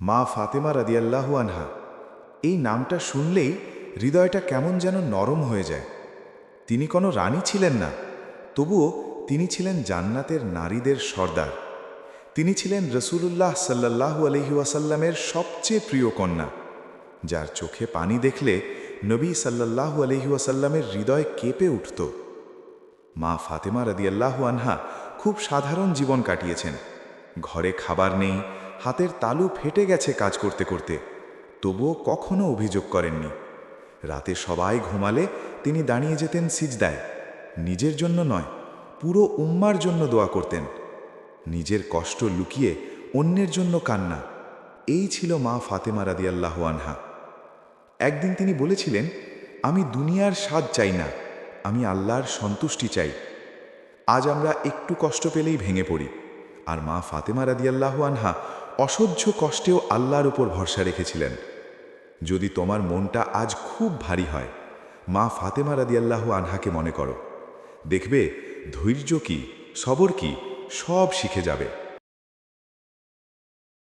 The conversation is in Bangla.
মা ফাতেমা রাদিয়াল্লাহু আনহা, এই নামটা শুনলেই হৃদয়টা কেমন যেন নরম হয়ে যায়। তিনি কোনো রানী ছিলেন না, তবুও তিনি ছিলেন জান্নাতের নারীদের সর্দার। তিনি ছিলেন রসূলুল্লাহ সাল্লাল্লাহু আলাইহি ওয়াসাল্লামের সবচেয়ে প্রিয় কন্যা, যার চোখে পানি দেখলে নবী সাল্লাল্লাহু আলাইহি ওয়াসাল্লামের হৃদয় কেঁপে উঠত। মা ফাতেমা রাদিয়াল্লাহু আনহা খুব সাধারণ জীবন কাটিয়েছেন। ঘরে খাবার নেই, হাতের তালু ফেটে গেছে কাজ করতে করতে, তবুও কখনো অভিযোগ করেননি। রাতে সবাই ঘুমালে তিনি দাঁড়িয়ে যেতেন সিজদায়। নিজের জন্য নয়, পুরো উম্মার জন্য দোয়া করতেন। নিজের কষ্ট লুকিয়ে অন্যের জন্য কান্না, এই ছিল মা ফাতেমা রাদিয়াল্লাহু আনহা। একদিন তিনি বলেছিলেন, আমি দুনিয়ার স্বাদ চাই না, আমি আল্লাহর সন্তুষ্টি চাই। আজ আমরা একটু কষ্ট পেলেই ভেঙে পড়ি, আর মা ফাতেমা রাদিয়াল্লাহু আনহা অসহ্য কষ্টেও আল্লাহর উপর ভরসা রেখেছিলেন। যদি তোমার মনটা আজ খুব ভারী হয়, মা ফাতেমা রাদিয়াল্লাহু আনহাকে মনে করো। দেখবে ধৈর্য কি, সবর কি, সব শিখে যাবে।